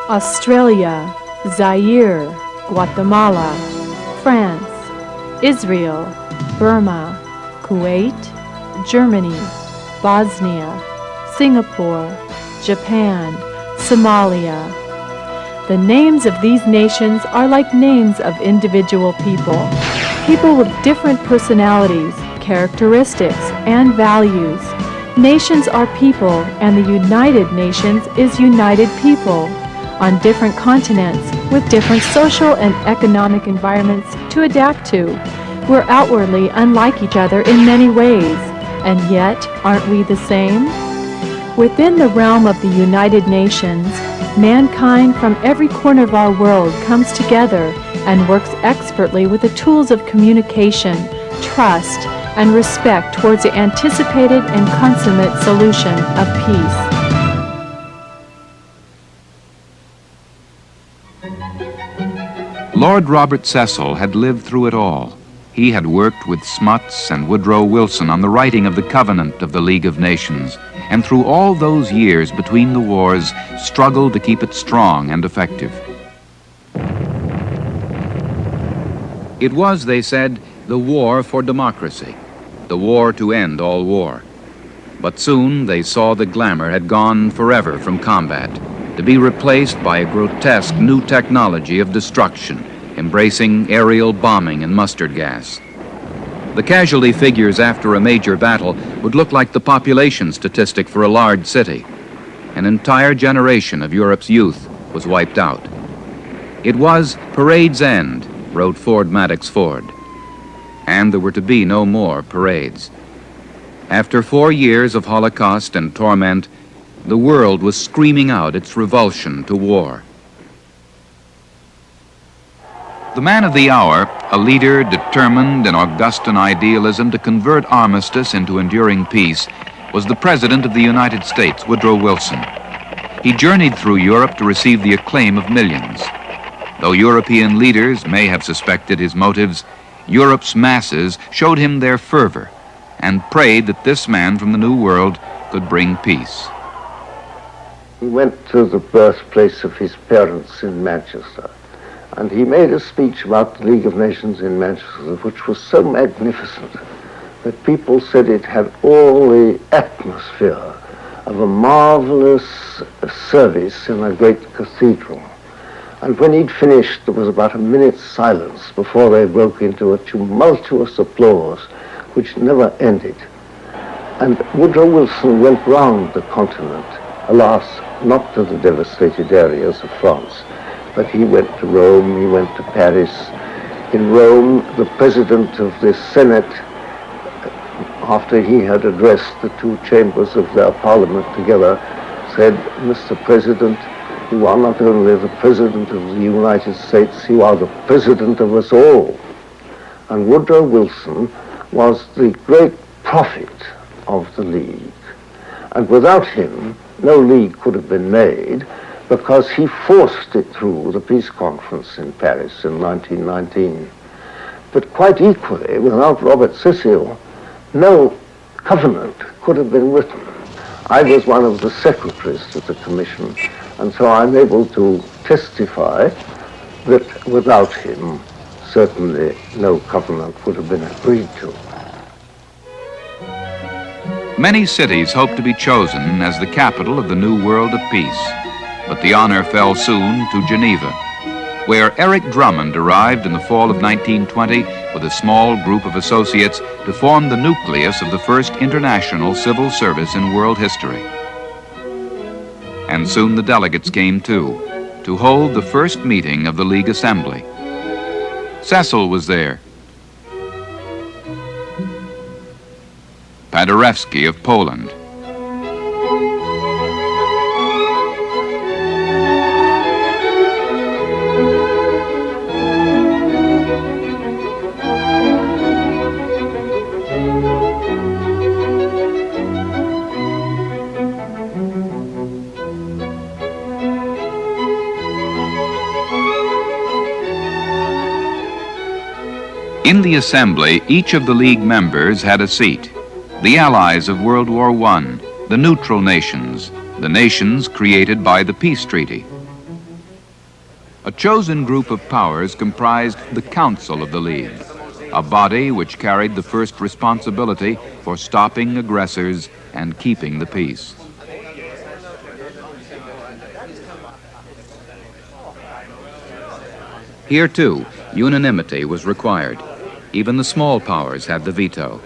Australia, Zaire, Guatemala, France, Israel, Burma, Kuwait, Germany, Bosnia, Singapore, Japan, Somalia. The names of these nations are like names of individual people, people with different personalities, characteristics, and values. Nations are people, and the United Nations is united people on different continents with different social and economic environments to adapt to. We're outwardly unlike each other in many ways, and yet aren't we the same? Within the realm of the United Nations, mankind from every corner of our world comes together and works expertly with the tools of communication, trust, and respect towards the anticipated and consummate solution of peace. Lord Robert Cecil had lived through it all. He had worked with Smuts and Woodrow Wilson on the writing of the Covenant of the League of Nations, and through all those years between the wars, struggled to keep it strong and effective. It was, they said, the war for democracy, the war to end all war. But soon they saw the glamour had gone forever from combat, to be replaced by a grotesque new technology of destruction, embracing aerial bombing and mustard gas. The casualty figures after a major battle would look like the population statistic for a large city. An entire generation of Europe's youth was wiped out. It was parade's end, wrote Ford Madox Ford. And there were to be no more parades. After 4 years of Holocaust and torment, the world was screaming out its revulsion to war. The man of the hour, a leader determined in Augustan idealism to convert armistice into enduring peace, was the President of the United States, Woodrow Wilson. He journeyed through Europe to receive the acclaim of millions. Though European leaders may have suspected his motives, Europe's masses showed him their fervor and prayed that this man from the New World could bring peace. He went to the birthplace of his parents in Manchester, and he made a speech about the League of Nations in Manchester, which was so magnificent that people said it had all the atmosphere of a marvelous service in a great cathedral. And when he'd finished, there was about a minute's silence before they broke into a tumultuous applause which never ended. And Woodrow Wilson went round the continent, alas, not to the devastated areas of France, but he went to Rome, he went to Paris. In Rome, the president of the Senate, after he had addressed the two chambers of their parliament together, said, "Mr. President, you are not only the President of the United States, you are the President of us all." And Woodrow Wilson was the great prophet of the League. And without him, no League could have been made, because he forced it through the peace conference in Paris in 1919. But quite equally, without Robert Cecil, no covenant could have been written. I was one of the secretaries to the commission, and so I'm able to testify that without him, certainly no covenant would have been agreed to. Many cities hoped to be chosen as the capital of the new world of peace, but the honor fell soon to Geneva, where Eric Drummond arrived in the fall of 1920 with a small group of associates to form the nucleus of the first international civil service in world history. And soon the delegates came too, to hold the first meeting of the League Assembly. Cecil was there. Paderewski of Poland. In the Assembly, each of the League members had a seat. The allies of World War I, the neutral nations, the nations created by the peace treaty. A chosen group of powers comprised the Council of the League, a body which carried the first responsibility for stopping aggressors and keeping the peace. Here, too, unanimity was required. Even the small powers had the veto.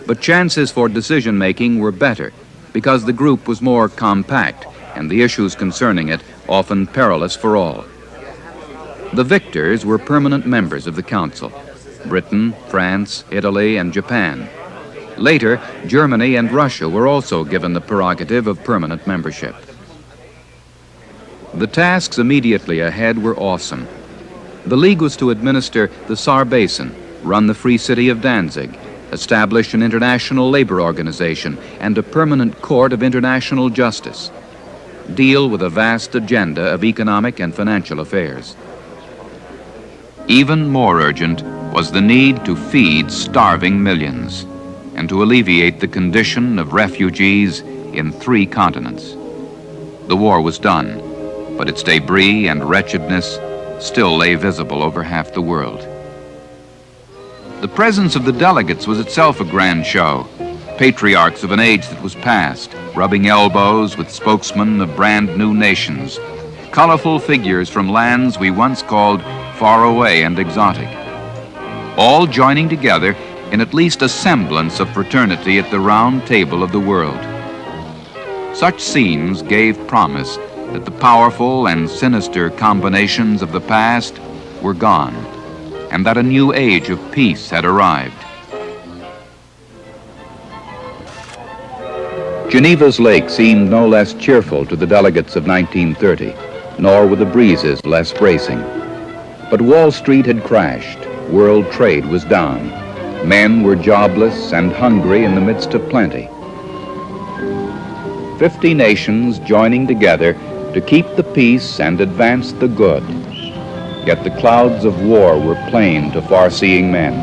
But chances for decision-making were better because the group was more compact and the issues concerning it often perilous for all. The victors were permanent members of the Council: Britain, France, Italy, and Japan. Later, Germany and Russia were also given the prerogative of permanent membership. The tasks immediately ahead were awesome. The League was to administer the Saar Basin, run the Free City of Danzig, establish an international labor organization and a permanent court of international justice, deal with a vast agenda of economic and financial affairs. Even more urgent was the need to feed starving millions and to alleviate the condition of refugees in 3 continents. The war was done, but its debris and wretchedness still lay visible over half the world. The presence of the delegates was itself a grand show. Patriarchs of an age that was past, rubbing elbows with spokesmen of brand new nations, colorful figures from lands we once called far away and exotic, all joining together in at least a semblance of fraternity at the round table of the world. Such scenes gave promise that the powerful and sinister combinations of the past were gone, and that a new age of peace had arrived. Geneva's lake seemed no less cheerful to the delegates of 1930, nor were the breezes less bracing. But Wall Street had crashed, world trade was down, men were jobless and hungry in the midst of plenty. 50 nations joining together to keep the peace and advance the good. Yet the clouds of war were plain to far-seeing men,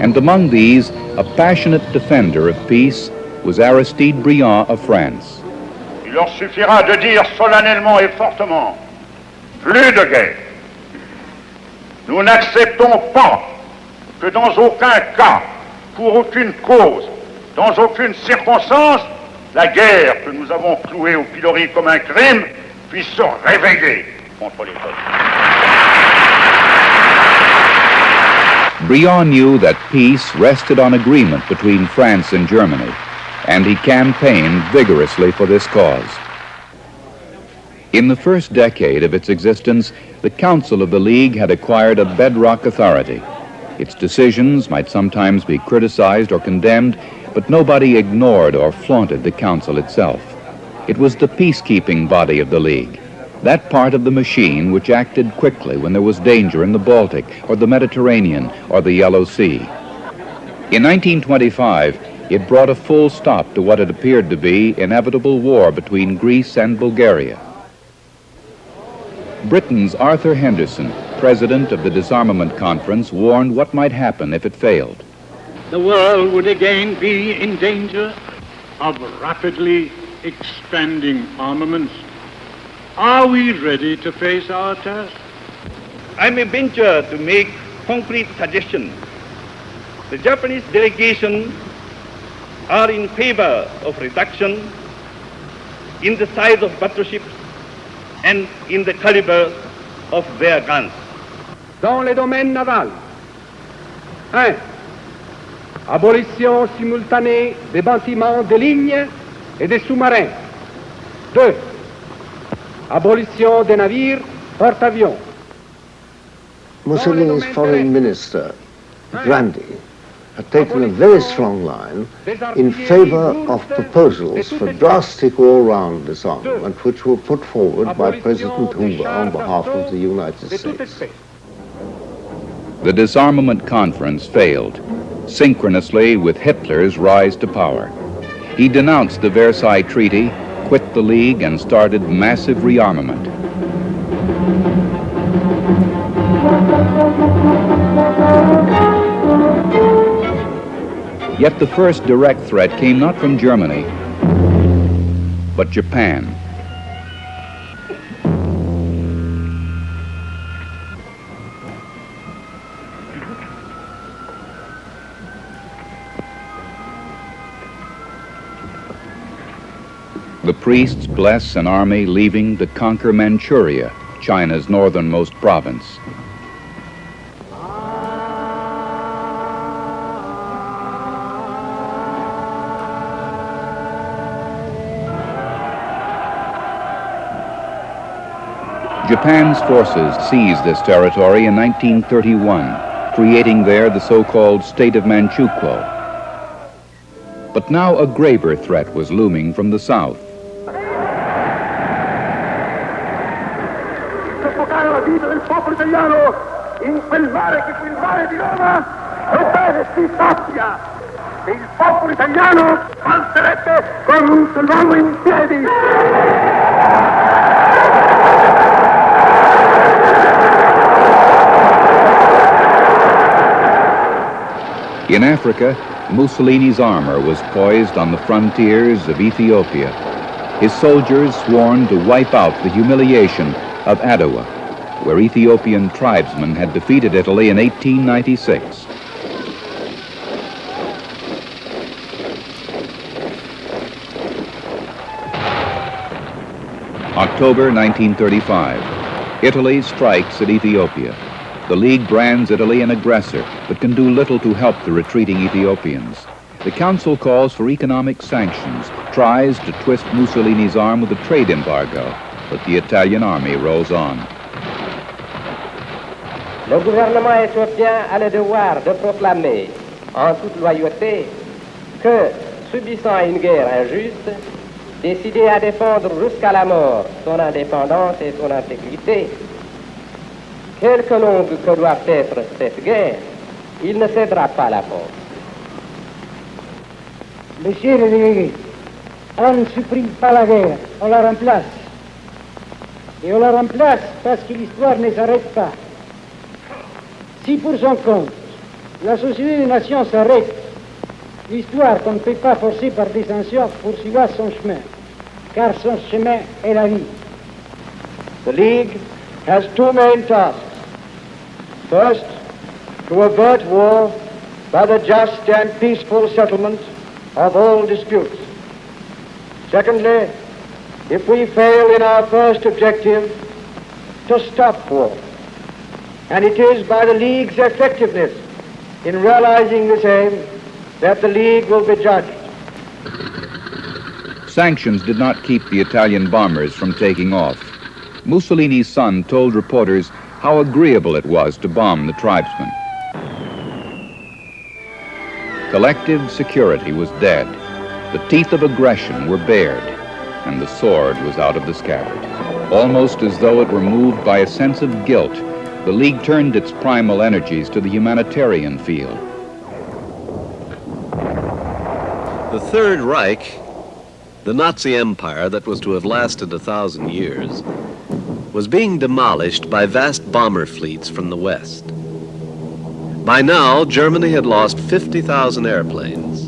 and among these, a passionate defender of peace was Aristide Briand of France. Il leur suffira de dire solennellement et fortement, plus de guerre. Nous n'acceptons pas que dans aucun cas, pour aucune cause, dans aucune circonstance, la guerre que nous avons clouée au pilori comme un crime puisse se réveiller contre les peuples. Briand knew that peace rested on agreement between France and Germany, and he campaigned vigorously for this cause. In the first decade of its existence, the Council of the League had acquired a bedrock authority. Its decisions might sometimes be criticized or condemned, but nobody ignored or flaunted the Council itself. It was the peacekeeping body of the League, that part of the machine which acted quickly when there was danger in the Baltic or the Mediterranean or the Yellow Sea. In 1925, it brought a full stop to what had appeared to be inevitable war between Greece and Bulgaria. Britain's Arthur Henderson, president of the Disarmament Conference, warned what might happen if it failed. The world would again be in danger of rapidly expanding armaments. Are we ready to face our task? I may venture to make concrete suggestions. The Japanese delegation are in favor of reduction in the size of battleships and in the caliber of their guns. Dans les domaines navals, 1. Abolition simultanée des bâtiments des lignes et des sous-marins. 2. Abolition des navires porte-avions. Mussolini's foreign minister, Grandi, had taken a very strong line in favor of proposals for drastic all-round disarmament which were put forward by President Hoover on behalf of the United States. The Disarmament Conference failed, synchronously with Hitler's rise to power. He denounced the Versailles Treaty, quit the League, and started massive rearmament. Yet the first direct threat came not from Germany, but Japan. The priests bless an army leaving to conquer Manchuria, China's northernmost province. Japan's forces seized this territory in 1931, creating there the so-called State of Manchukuo. But now a graver threat was looming from the south. Soffocare la vita del popolo italiano in quel mare che quel mare di Roma, ebbene si sappia che il popolo italiano salterebbe con un solo uomo in piedi. In Africa, Mussolini's armor was poised on the frontiers of Ethiopia. His soldiers sworn to wipe out the humiliation of Adwa, where Ethiopian tribesmen had defeated Italy in 1896. October 1935. Italy strikes at Ethiopia. The League brands Italy an aggressor, but can do little to help the retreating Ethiopians. The Council calls for economic sanctions, tries to twist Mussolini's arm with a trade embargo, but the Italian army rolls on. Le gouvernement éthiopien a le devoir de proclamer, en toute loyauté, que, subissant une guerre injuste, décidé à défendre jusqu'à la mort son indépendance et son intégrité, quelque longue que doit être cette guerre, il ne cédera pas la force. Messieurs les délégués, on ne supprime pas la guerre, on la remplace. Et on la remplace parce que l'histoire ne s'arrête pas. Si pour son compte, la Société des Nations s'arrête, l'histoire qu'on ne peut pas forcer par des sanctions poursuivra son chemin, car son chemin est la vie. The League has two main tasks. First, to avert war by the just and peaceful settlement of all disputes. Secondly, if we fail in our first objective, to stop war. And it is by the League's effectiveness in realizing this aim that the League will be judged. Sanctions did not keep the Italian bombers from taking off. Mussolini's son told reporters how agreeable it was to bomb the tribesmen. Collective security was dead. The teeth of aggression were bared, and the sword was out of the scabbard. Almost as though it were moved by a sense of guilt, the League turned its primal energies to the humanitarian field. The Third Reich, the Nazi empire that was to have lasted 1,000 years, was being demolished by vast bomber fleets from the West. By now, Germany had lost 50,000 airplanes,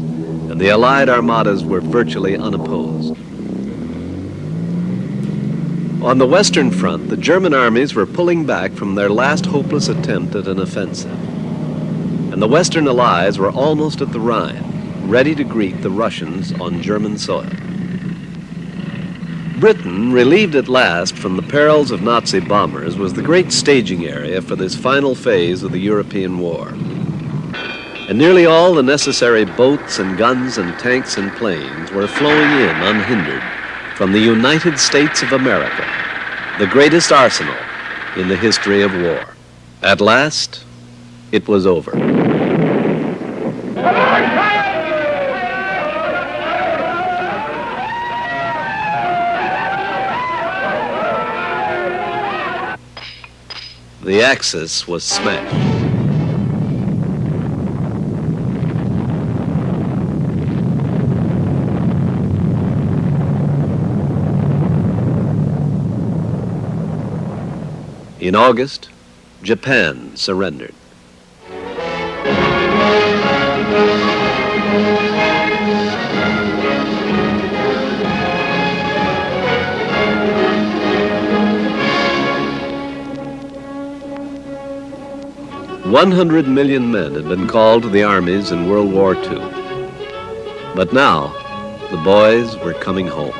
and the Allied armadas were virtually unopposed. On the Western Front, the German armies were pulling back from their last hopeless attempt at an offensive, and the Western Allies were almost at the Rhine, ready to greet the Russians on German soil. Britain, relieved at last from the perils of Nazi bombers, was the great staging area for this final phase of the European war. And nearly all the necessary boats and guns and tanks and planes were flowing in unhindered from the United States of America, the greatest arsenal in the history of war. At last, it was over. The Axis was smashed. In August, Japan surrendered. $100 million men had been called to the armies in World War II. But now, the boys were coming home.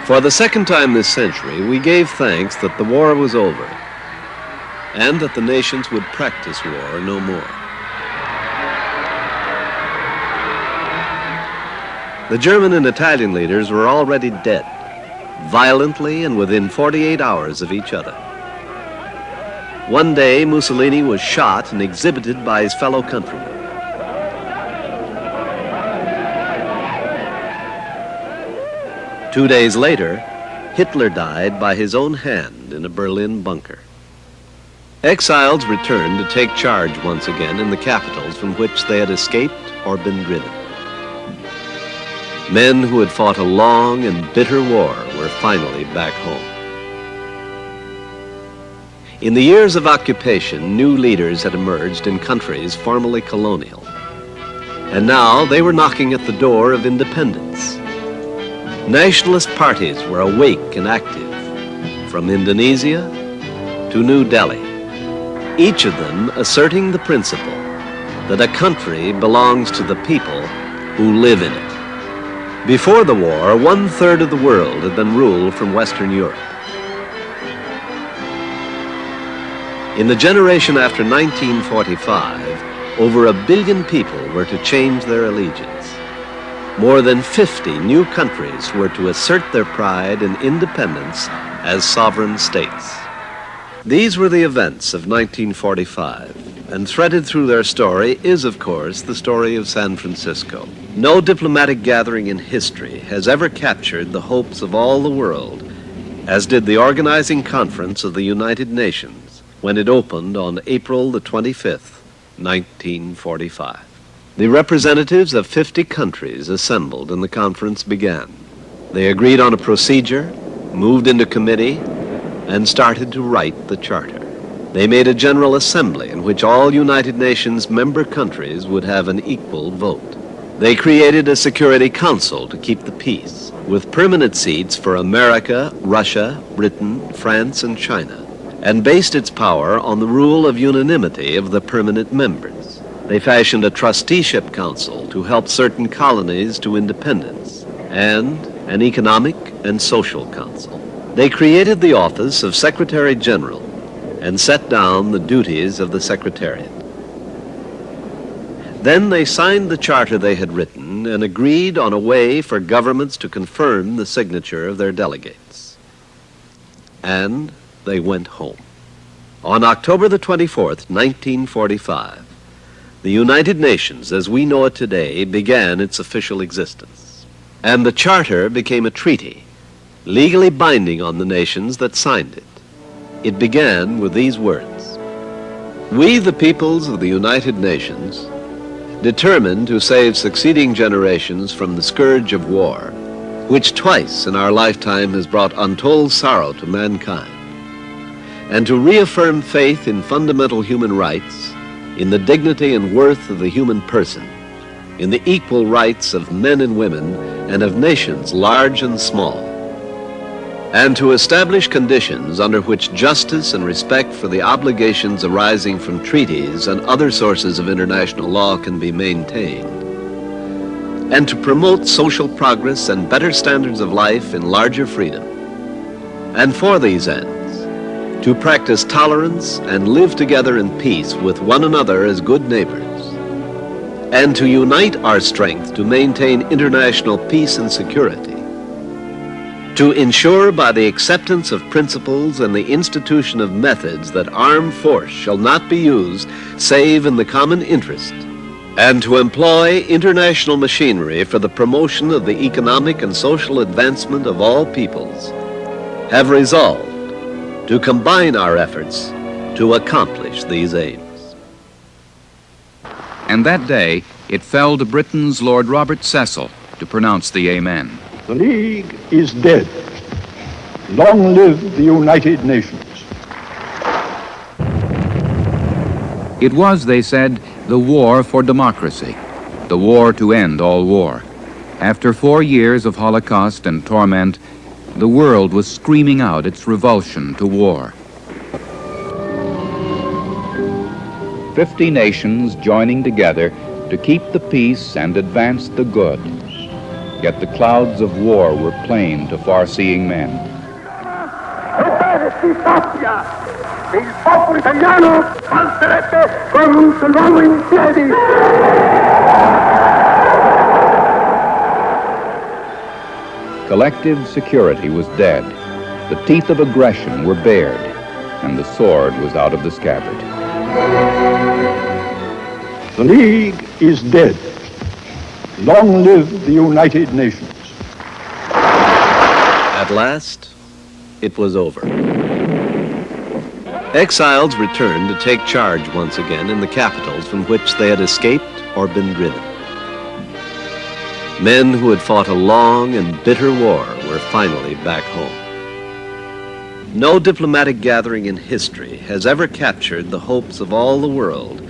For the second time this century, we gave thanks that the war was over and that the nations would practice war no more. The German and Italian leaders were already dead, violently and within 48 hours of each other. One day, Mussolini was shot and exhibited by his fellow countrymen. 2 days later, Hitler died by his own hand in a Berlin bunker. Exiles returned to take charge once again in the capitals from which they had escaped or been driven. Men who had fought a long and bitter war were finally back home. In the years of occupation, new leaders had emerged in countries formerly colonial. And now they were knocking at the door of independence. Nationalist parties were awake and active, from Indonesia to New Delhi, each of them asserting the principle that a country belongs to the people who live in it. Before the war, 1/3 of the world had been ruled from Western Europe. In the generation after 1945, over 1 billion people were to change their allegiance. More than 50 new countries were to assert their pride and independence as sovereign states. These were the events of 1945, and threaded through their story is, of course, the story of San Francisco. No diplomatic gathering in history has ever captured the hopes of all the world as did the organizing conference of the United Nations when it opened on April the 25th, 1945. The representatives of 50 countries assembled and the conference began. They agreed on a procedure, moved into committee, and started to write the charter. They made a general assembly in which all United Nations member countries would have an equal vote. They created a Security Council to keep the peace, with permanent seats for America, Russia, Britain, France, and China, and based its power on the rule of unanimity of the permanent members. They fashioned a trusteeship council to help certain colonies to independence, and an economic and social council. They created the office of Secretary General and set down the duties of the Secretariat. Then they signed the charter they had written and agreed on a way for governments to confirm the signature of their delegates. And they went home. On October the 24th, 1945, the United Nations, as we know it today, began its official existence. And the charter became a treaty, legally binding on the nations that signed it. It began with these words: "We, the peoples of the United Nations, determined to save succeeding generations from the scourge of war, which twice in our lifetime has brought untold sorrow to mankind, and to reaffirm faith in fundamental human rights, in the dignity and worth of the human person, in the equal rights of men and women and of nations large and small, and to establish conditions under which justice and respect for the obligations arising from treaties and other sources of international law can be maintained, and to promote social progress and better standards of life in larger freedom, and for these ends, to practice tolerance and live together in peace with one another as good neighbors, and to unite our strength to maintain international peace and security, to ensure by the acceptance of principles and the institution of methods that armed force shall not be used save in the common interest, and to employ international machinery for the promotion of the economic and social advancement of all peoples, have resolved to combine our efforts to accomplish these aims." And that day, it fell to Britain's Lord Robert Cecil to pronounce the Amen. The League is dead. Long live the United Nations. It was, they said, the war for democracy, the war to end all war. After 4 years of Holocaust and torment, the world was screaming out its revulsion to war. 50 nations joining together to keep the peace and advance the good. Yet the clouds of war were plain to far-seeing men. Il popolo italiano salterebbe con un solo uomo in piedi. Collective security was dead. The teeth of aggression were bared, and the sword was out of the scabbard. The League is dead. Long live the United Nations. At last, it was over. Exiles returned to take charge once again in the capitals from which they had escaped or been driven. Men who had fought a long and bitter war were finally back home. No diplomatic gathering in history has ever captured the hopes of all the world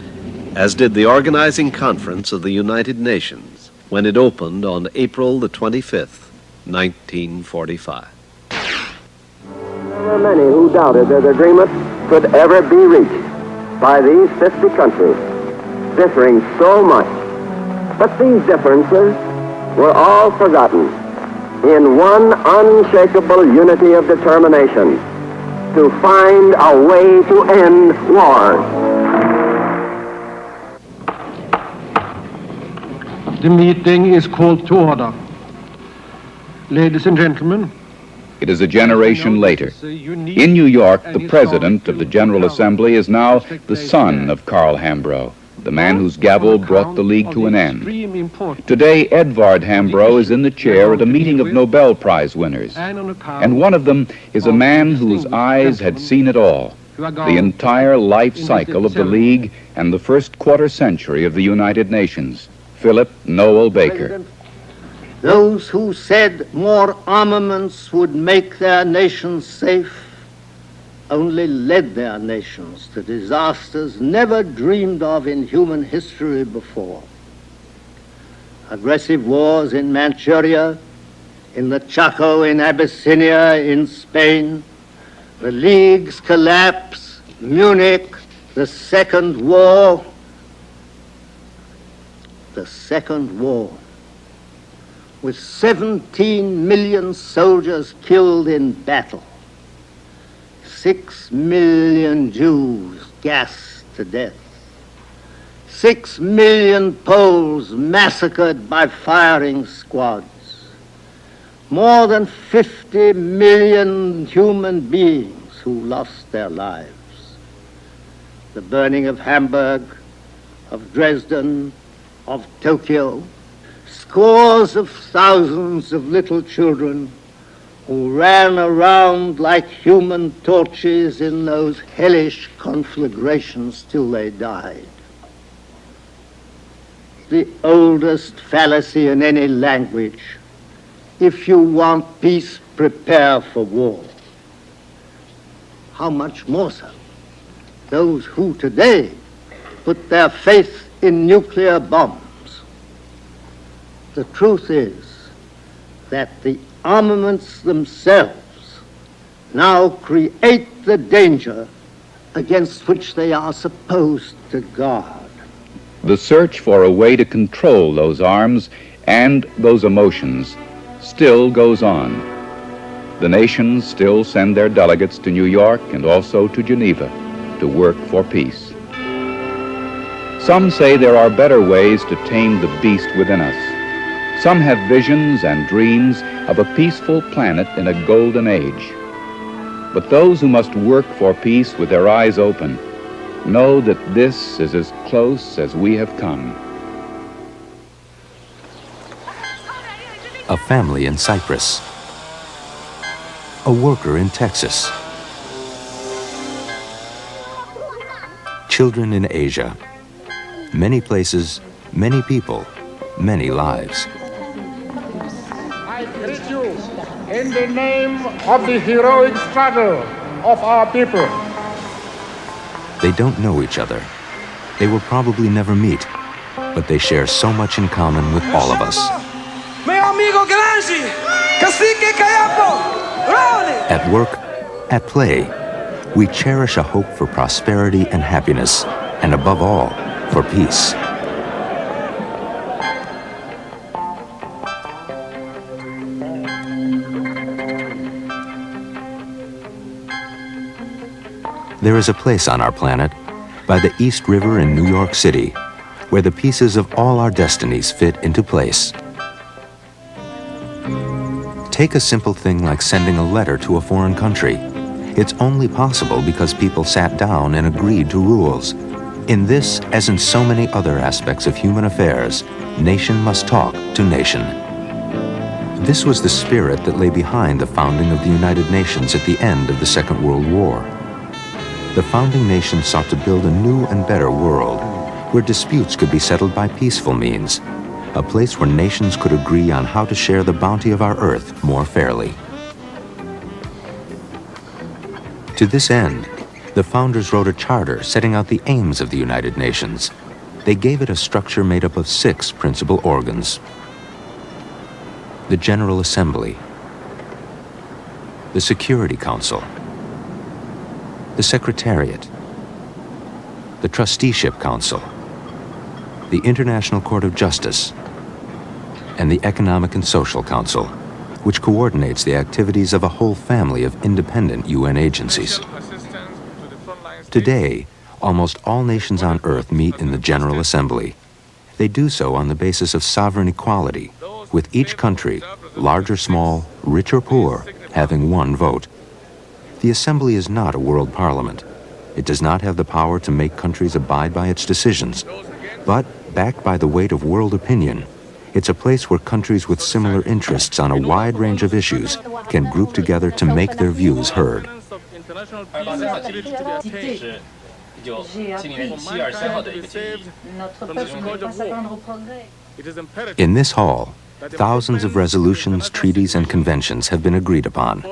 as did the organizing conference of the United Nations when it opened on April the 25th, 1945. There were many who doubted that agreement could ever be reached by these 50 countries, differing so much. But these differences were all forgotten in one unshakable unity of determination to find a way to end wars. The meeting is called to order. Ladies and gentlemen, it is a generation later. In New York, the president of the General Assembly is now the son of Carl Hambro, the man whose gavel brought the League to an end. Today, Edvard Hambro is in the chair at a meeting of Nobel Prize winners, and one of them is a man whose eyes had seen it all, the entire life cycle of the League and the first quarter century of the United Nations, Philip Noel Baker. Those who said more armaments would make their nations safe only led their nations to disasters never dreamed of in human history before. Aggressive wars in Manchuria, in the Chaco, in Abyssinia, in Spain, the League's collapse, Munich, the Second War, with 17 million soldiers killed in battle, 6 million Jews gassed to death, 6 million Poles massacred by firing squads, more than 50 million human beings who lost their lives, the burning of Hamburg, of Dresden, of Tokyo, scores of thousands of little children who ran around like human torches in those hellish conflagrations till they died. The oldest fallacy in any language: if you want peace, prepare for war. How much more so those who today put their faith in nuclear bombs. The truth is that the armaments themselves now create the danger against which they are supposed to guard. The search for a way to control those arms and those emotions still goes on. The nations still send their delegates to New York and also to Geneva to work for peace. Some say there are better ways to tame the beast within us. Some have visions and dreams of a peaceful planet in a golden age. But those who must work for peace with their eyes open know that this is as close as we have come. A family in Cyprus. A worker in Texas. Children in Asia. Many places, many people, many lives. I greet you in the name of the heroic struggle of our people. They don't know each other. They will probably never meet, but they share so much in common with all of us. At work, at play, we cherish a hope for prosperity and happiness, and above all, for peace. there is a place on our planet, by the East River in New York City, where the pieces of all our destinies fit into place. Take a simple thing like sending a letter to a foreign country. It's only possible because people sat down and agreed to rules. In this, as in so many other aspects of human affairs, nation must talk to nation. This was the spirit that lay behind the founding of the United Nations at the end of the Second World War. The founding nations sought to build a new and better world, where disputes could be settled by peaceful means, a place where nations could agree on how to share the bounty of our earth more fairly. To this end, the founders wrote a charter setting out the aims of the United Nations. They gave it a structure made up of 6 principal organs: the General Assembly, the Security Council, the Secretariat, the Trusteeship Council, the International Court of Justice, and the Economic and Social Council, which coordinates the activities of a whole family of independent UN agencies. Today, almost all nations on Earth meet in the General Assembly. They do so on the basis of sovereign equality, with each country, large or small, rich or poor, having one vote. The Assembly is not a world parliament. It does not have the power to make countries abide by its decisions, but, backed by the weight of world opinion, it's a place where countries with similar interests on a wide range of issues can group together to make their views heard. In this hall, thousands of resolutions, treaties, and conventions have been agreed upon.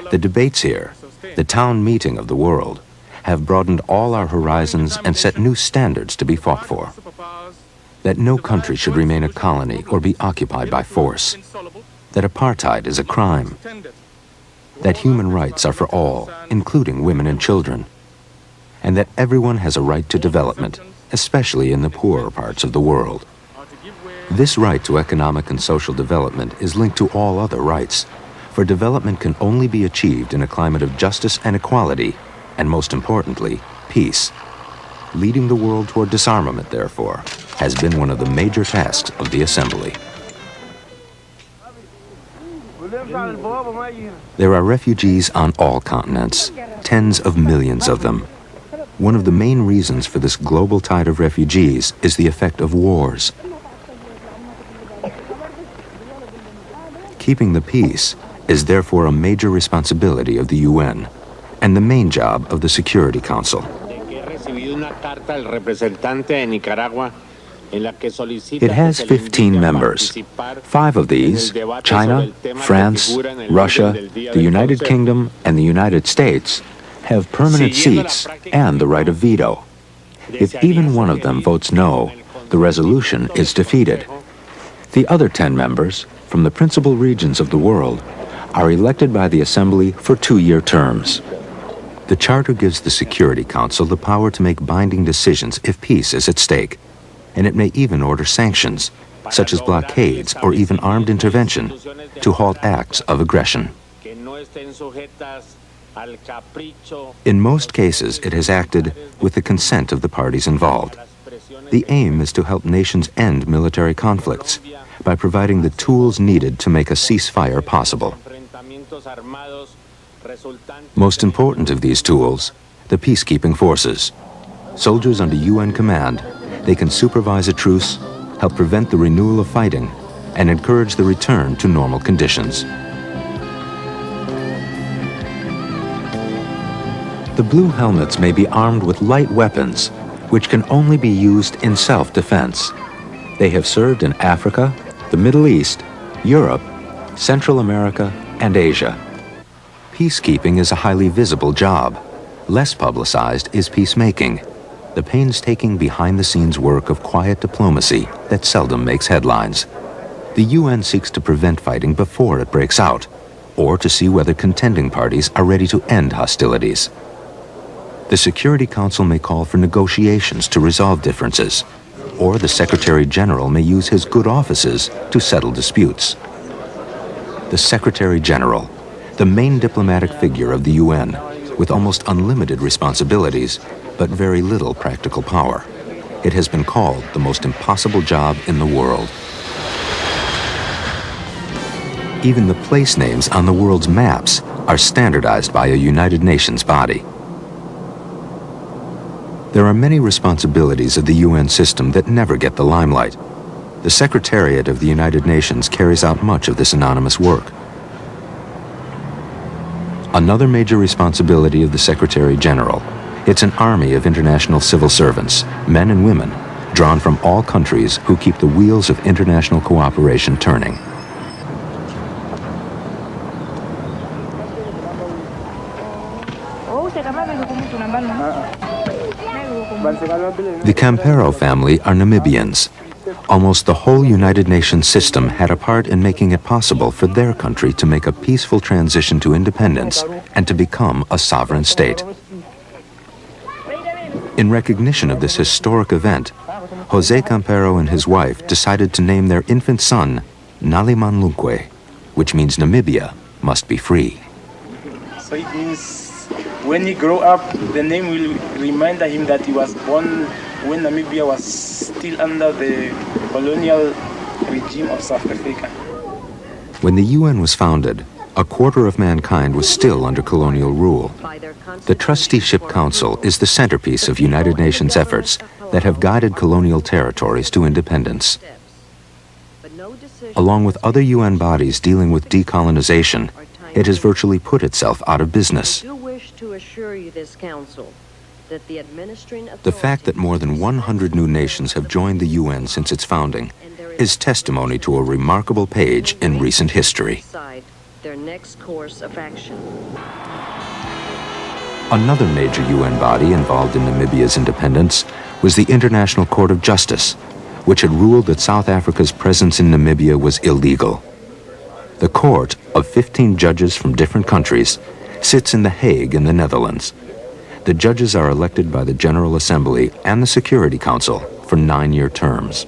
The debates here, the town meeting of the world, have broadened all our horizons and set new standards to be fought for. That no country should remain a colony or be occupied by force. That apartheid is a crime. That human rights are for all, including women and children. And that everyone has a right to development, especially in the poorer parts of the world. This right to economic and social development is linked to all other rights, for development can only be achieved in a climate of justice and equality, and most importantly, peace. Leading the world toward disarmament, therefore, has been one of the major tasks of the Assembly. There are refugees on all continents, tens of millions of them. One of the main reasons for this global tide of refugees is the effect of wars. Keeping the peace is therefore a major responsibility of the UN, and the main job of the Security Council. It has 15 members. 5 of these, China, France, Russia, the United Kingdom, and the United States, have permanent seats and the right of veto. If even one of them votes no, the resolution is defeated. The other 10 members, from the principal regions of the world, are elected by the Assembly for 2-year terms. The Charter gives the Security Council the power to make binding decisions if peace is at stake, and it may even order sanctions, such as blockades or even armed intervention, to halt acts of aggression. In most cases, it has acted with the consent of the parties involved. The aim is to help nations end military conflicts by providing the tools needed to make a ceasefire possible. Most important of these tools, the peacekeeping forces. Soldiers under UN command, they can supervise a truce, help prevent the renewal of fighting, and encourage the return to normal conditions. The blue helmets may be armed with light weapons, which can only be used in self-defense. They have served in Africa, the Middle East, Europe, Central America, and Asia. Peacekeeping is a highly visible job. Less publicized is peacemaking, the painstaking behind-the-scenes work of quiet diplomacy that seldom makes headlines. The UN seeks to prevent fighting before it breaks out, or to see whether contending parties are ready to end hostilities. The Security Council may call for negotiations to resolve differences, or the Secretary General may use his good offices to settle disputes. The Secretary General, the main diplomatic figure of the UN, with almost unlimited responsibilities, but very little practical power. It has been called the most impossible job in the world. Even the place names on the world's maps are standardized by a United Nations body. There are many responsibilities of the UN system that never get the limelight. The Secretariat of the United Nations carries out much of this anonymous work. Another major responsibility of the Secretary General, it's an army of international civil servants, men and women, drawn from all countries who keep the wheels of international cooperation turning. The Campero family are Namibians. Almost the whole United Nations system had a part in making it possible for their country to make a peaceful transition to independence and to become a sovereign state. In recognition of this historic event, Jose Campero and his wife decided to name their infant son Nalimanlunkwe, which means Namibia must be free. So it means when he grows up, the name will remind him that he was born when Namibia was still under the colonial regime of South Africa. When the UN was founded, a quarter of mankind was still under colonial rule. The Trusteeship Council is the centerpiece of United Nations efforts that have guided colonial territories to independence. Along with other UN bodies dealing with decolonization, it has virtually put itself out of business. The fact that more than 100 new nations have joined the UN since its founding is testimony to a remarkable page in recent history. Another major UN body involved in Namibia's independence was the International Court of Justice, which had ruled that South Africa's presence in Namibia was illegal. The court, of 15 judges from different countries, sits in The Hague in the Netherlands. The judges are elected by the General Assembly and the Security Council for 9-year terms.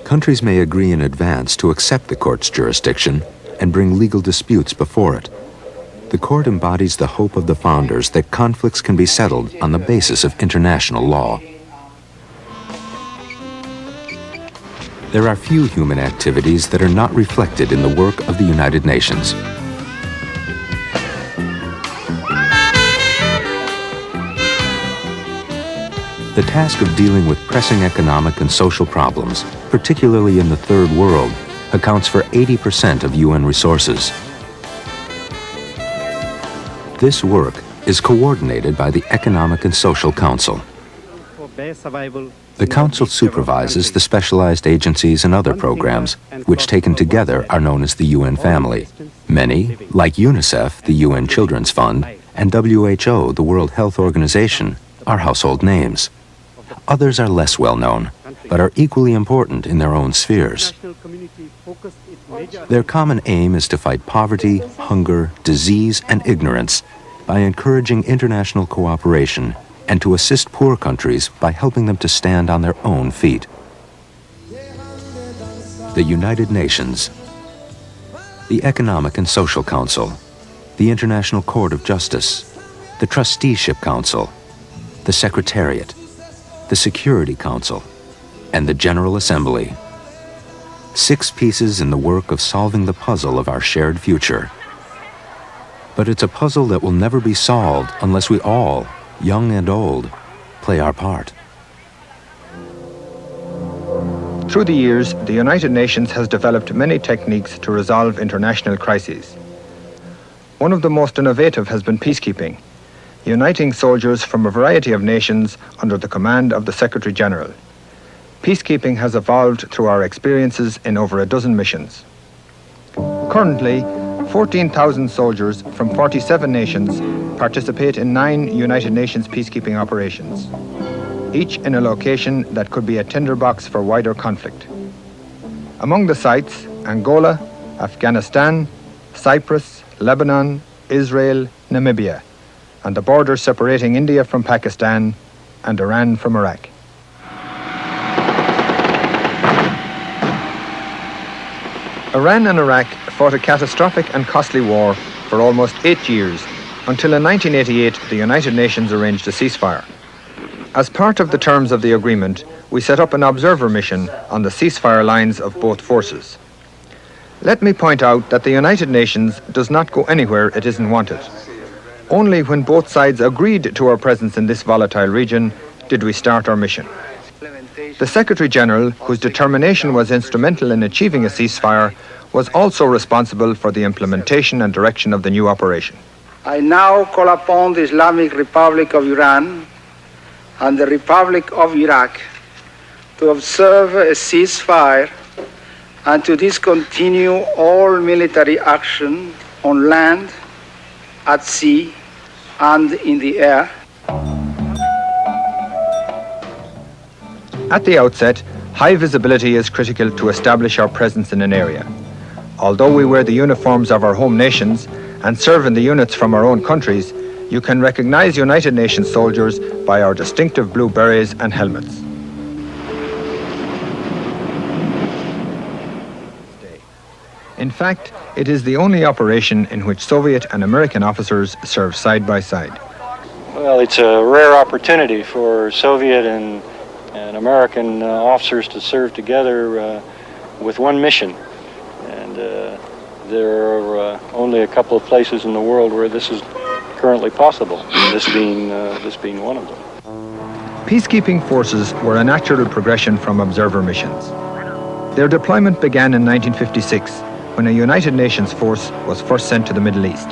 Countries may agree in advance to accept the court's jurisdiction and bring legal disputes before it. The court embodies the hope of the founders that conflicts can be settled on the basis of international law. There are few human activities that are not reflected in the work of the United Nations. The task of dealing with pressing economic and social problems, particularly in the Third World, accounts for 80% of UN resources. This work is coordinated by the Economic and Social Council. The Council supervises the specialized agencies and other programs, which taken together are known as the UN family. Many, like UNICEF, the UN Children's Fund, and WHO, the World Health Organization, are household names. Others are less well known, but are equally important in their own spheres. Their common aim is to fight poverty, hunger, disease, and ignorance by encouraging international cooperation and to assist poor countries by helping them to stand on their own feet. The United Nations, the Economic and Social Council, the International Court of Justice, the Trusteeship Council, the Secretariat, the Security Council, and the General Assembly. 6 pieces in the work of solving the puzzle of our shared future. But it's a puzzle that will never be solved unless we all, young and old, play our part. Through the years, the United Nations has developed many techniques to resolve international crises. One of the most innovative has been peacekeeping, uniting soldiers from a variety of nations under the command of the Secretary General. Peacekeeping has evolved through our experiences in over a dozen missions. Currently, 14,000 soldiers from 47 nations participate in 9 United Nations peacekeeping operations, each in a location that could be a tinderbox for wider conflict. Among the sites, Angola, Afghanistan, Cyprus, Lebanon, Israel, Namibia, and the border separating India from Pakistan and Iran from Iraq. Iran and Iraq fought a catastrophic and costly war for almost 8 years, until in 1988 the United Nations arranged a ceasefire. As part of the terms of the agreement, we set up an observer mission on the ceasefire lines of both forces. Let me point out that the United Nations does not go anywhere it isn't wanted. Only when both sides agreed to our presence in this volatile region did we start our mission. The Secretary-General, whose determination was instrumental in achieving a ceasefire, was also responsible for the implementation and direction of the new operation. I now call upon the Islamic Republic of Iran and the Republic of Iraq to observe a ceasefire and to discontinue all military action on land, at sea, and in the air. At the outset, high visibility is critical to establish our presence in an area. Although we wear the uniforms of our home nations and serve in the units from our own countries, you can recognize United Nations soldiers by our distinctive blue berets and helmets. In fact, it is the only operation in which Soviet and American officers serve side by side. Well, it's a rare opportunity for Soviet and American officers to serve together with one mission. And there are only a couple of places in the world where this is currently possible, this being one of them. Peacekeeping forces were a natural progression from observer missions. Their deployment began in 1956, when a United Nations force was first sent to the Middle East.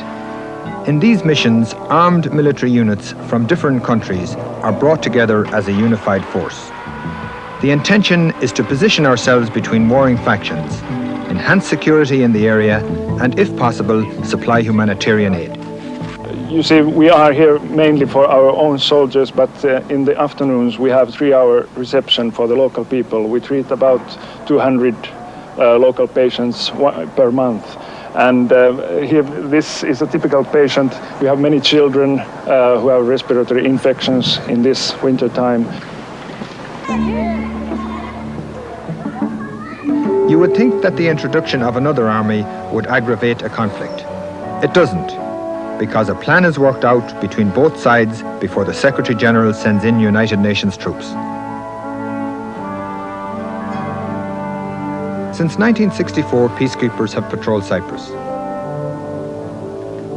In these missions, armed military units from different countries are brought together as a unified force. The intention is to position ourselves between warring factions, enhance security in the area, and if possible, supply humanitarian aid. You see, we are here mainly for our own soldiers, but in the afternoons we have 3-hour reception for the local people. We treat about 200 local patients per month. And here, this is a typical patient. We have many children who have respiratory infections in this winter time. You would think that the introduction of another army would aggravate a conflict. It doesn't, because a plan is worked out between both sides before the Secretary-General sends in United Nations troops. Since 1964, peacekeepers have patrolled Cyprus.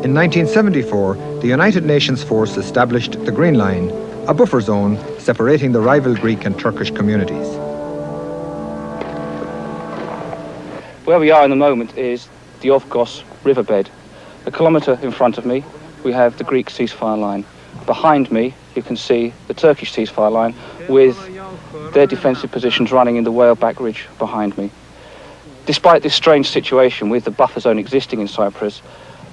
In 1974, the United Nations force established the Green Line, a buffer zone separating the rival Greek and Turkish communities. Where we are in the moment is the Ofgos riverbed. A kilometre in front of me, we have the Greek ceasefire line. Behind me, you can see the Turkish ceasefire line with their defensive positions running in the Whaleback Ridge behind me. Despite this strange situation with the buffer zone existing in Cyprus,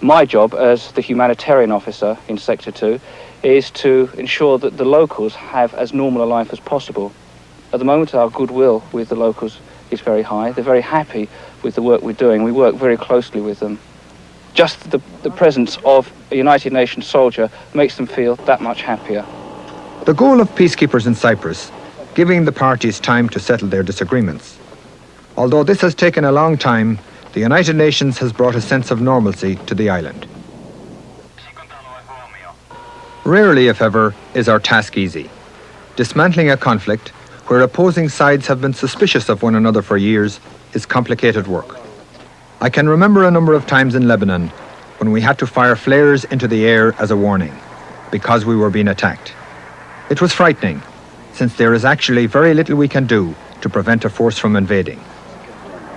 my job as the humanitarian officer in Sector 2 is to ensure that the locals have as normal a life as possible. At the moment, our goodwill with the locals is very high. They're very happy with the work we're doing. We work very closely with them. Just the presence of a United Nations soldier makes them feel that much happier. The goal of peacekeepers in Cyprus, giving the parties time to settle their disagreements. Although this has taken a long time, the United Nations has brought a sense of normalcy to the island. Rarely, if ever, is our task easy. Dismantling a conflict, where opposing sides have been suspicious of one another for years, is complicated work. I can remember a number of times in Lebanon when we had to fire flares into the air as a warning, because we were being attacked. It was frightening, since there is actually very little we can do to prevent a force from invading.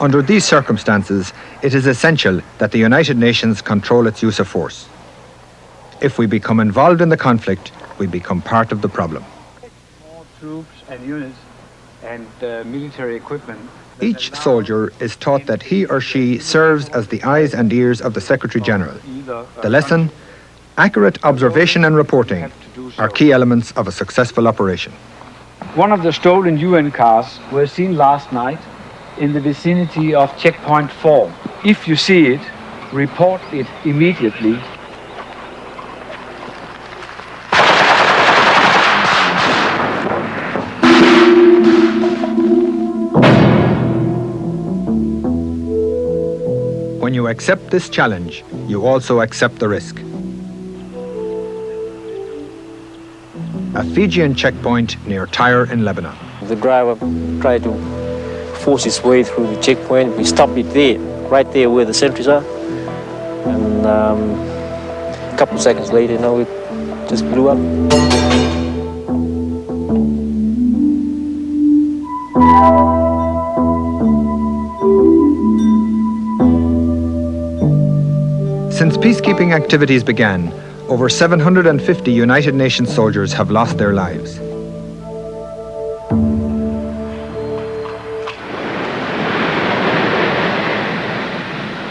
Under these circumstances, it is essential that the United Nations control its use of force. If we become involved in the conflict, we become part of the problem. More troops and units and military equipment. Each soldier is taught that he or she serves as the eyes and ears of the Secretary-General. The lesson, accurate observation and reporting, are key elements of a successful operation. One of the stolen UN cars was seen last night in the vicinity of Checkpoint 4. If you see it, report it immediately. When you you accept this challenge, you also accept the risk. A Fijian checkpoint near Tyre in Lebanon. The driver tried to force his way through the checkpoint. We stopped it there, right there where the sentries are. And a couple of seconds later, it just blew up. Since peacekeeping activities began, over 750 United Nations soldiers have lost their lives.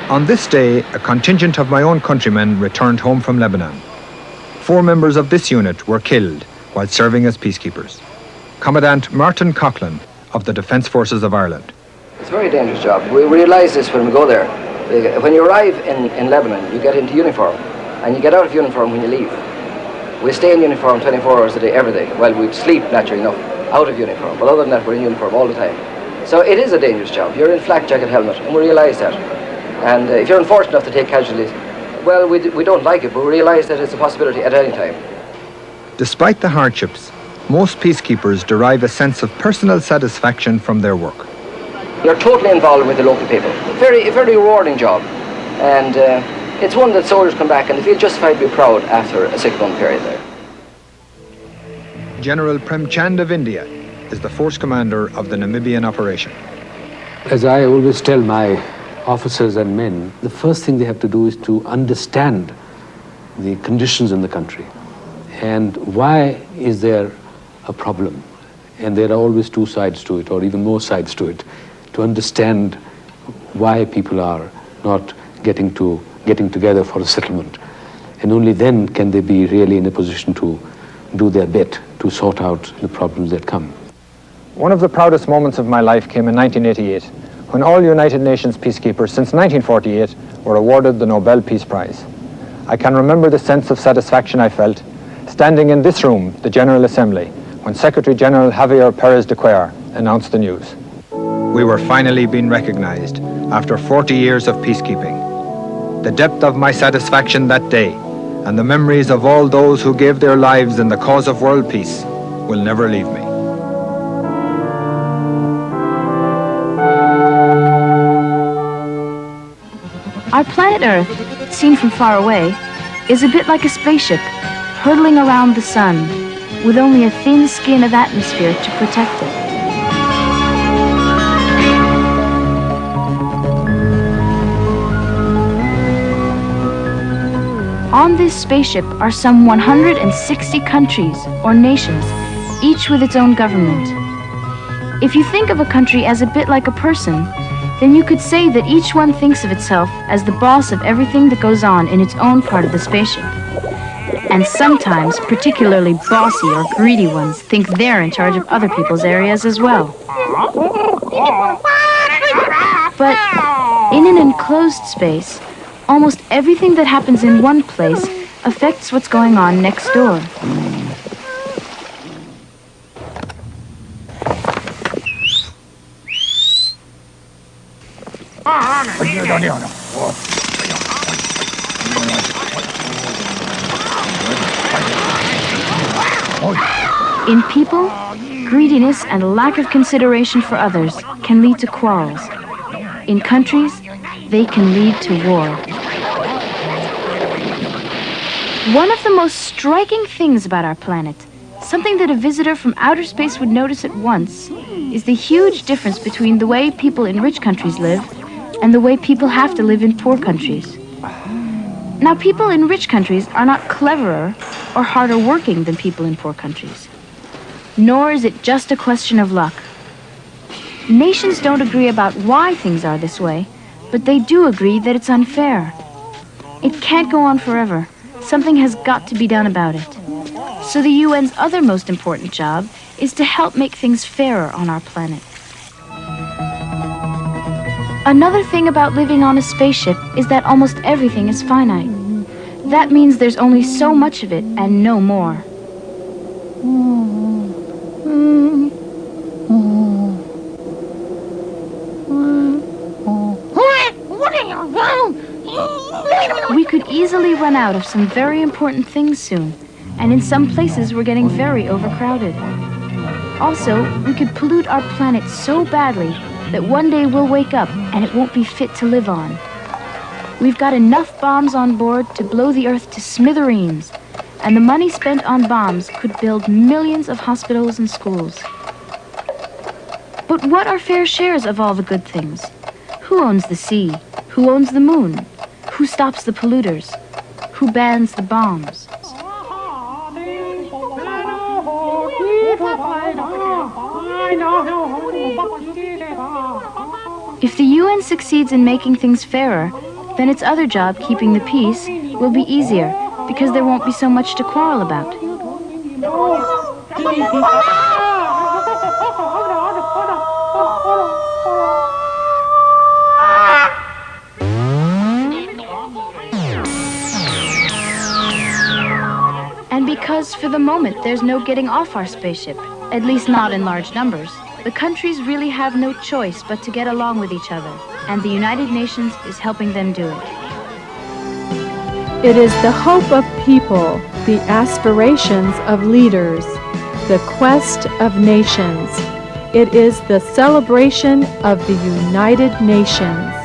On this day, a contingent of my own countrymen returned home from Lebanon. 4 members of this unit were killed while serving as peacekeepers. Commandant Martin Coughlin of the Defence Forces of Ireland. It's a very dangerous job. We realise this when we go there. When you arrive in Lebanon, you get into uniform, and you get out of uniform when you leave. We stay in uniform 24 hours a day, every day. Well, we sleep, naturally enough, out of uniform, but other than that, we're in uniform all the time. So it is a dangerous job. You're in flak jacket helmet, and we realise that. And if you're unfortunate enough to take casualties, well, we don't like it, but we realise that it's a possibility at any time. Despite the hardships, most peacekeepers derive a sense of personal satisfaction from their work. You're totally involved with the local people. A very rewarding job. And it's one that soldiers come back and they feel justified to be proud after a 6-month period there. General Prem Chand of India is the force commander of the Namibian operation. As I always tell my officers and men, the first thing they have to do is to understand the conditions in the country and why is there a problem. And there are always 2 sides to it, or even more sides to it, to understand why people are not getting together for a settlement. And only then can they be really in a position to do their bit to sort out the problems that come. One of the proudest moments of my life came in 1988, when all United Nations peacekeepers since 1948 were awarded the Nobel Peace Prize. I can remember the sense of satisfaction I felt standing in this room, the General Assembly, when Secretary General Javier Perez de Cuellar announced the news. We were finally being recognized after 40 years of peacekeeping. The depth of my satisfaction that day and the memories of all those who gave their lives in the cause of world peace will never leave me. Our planet Earth, seen from far away, is a bit like a spaceship hurtling around the sun with only a thin skin of atmosphere to protect it. On this spaceship are some 160 countries or nations, each with its own government. If you think of a country as a bit like a person, then you could say that each one thinks of itself as the boss of everything that goes on in its own part of the spaceship. And sometimes particularly bossy or greedy ones think they're in charge of other people's areas as well. But in an enclosed space, almost everything that happens in one place affects what's going on next door. In people, greediness and a lack of consideration for others can lead to quarrels. In countries, they can lead to war. One of the most striking things about our planet, something that a visitor from outer space would notice at once, is the huge difference between the way people in rich countries live and the way people have to live in poor countries. Now, people in rich countries are not cleverer or harder working than people in poor countries. Nor is it just a question of luck. Nations don't agree about why things are this way, but they do agree that it's unfair. It can't go on forever. Something has got to be done about it. So the UN's other most important job is to help make things fairer on our planet. Another thing about living on a spaceship is that almost everything is finite. That means there's only so much of it and no more. could easily run out of some very important things soon, and in some places we're getting very overcrowded. Also, we could pollute our planet so badly that one day we'll wake up and it won't be fit to live on. We've got enough bombs on board to blow the Earth to smithereens, and the money spent on bombs could build millions of hospitals and schools. But what are fair shares of all the good things? Who owns the sea? Who owns the moon? Who stops the polluters? Who bans the bombs? If the UN succeeds in making things fairer, then its other job, keeping the peace, will be easier because there won't be so much to quarrel about. And because for the moment there's no getting off our spaceship, at least not in large numbers, the countries really have no choice but to get along with each other, and the United Nations is helping them do it. It is the hope of people, the aspirations of leaders, the quest of nations. It is the celebration of the United Nations.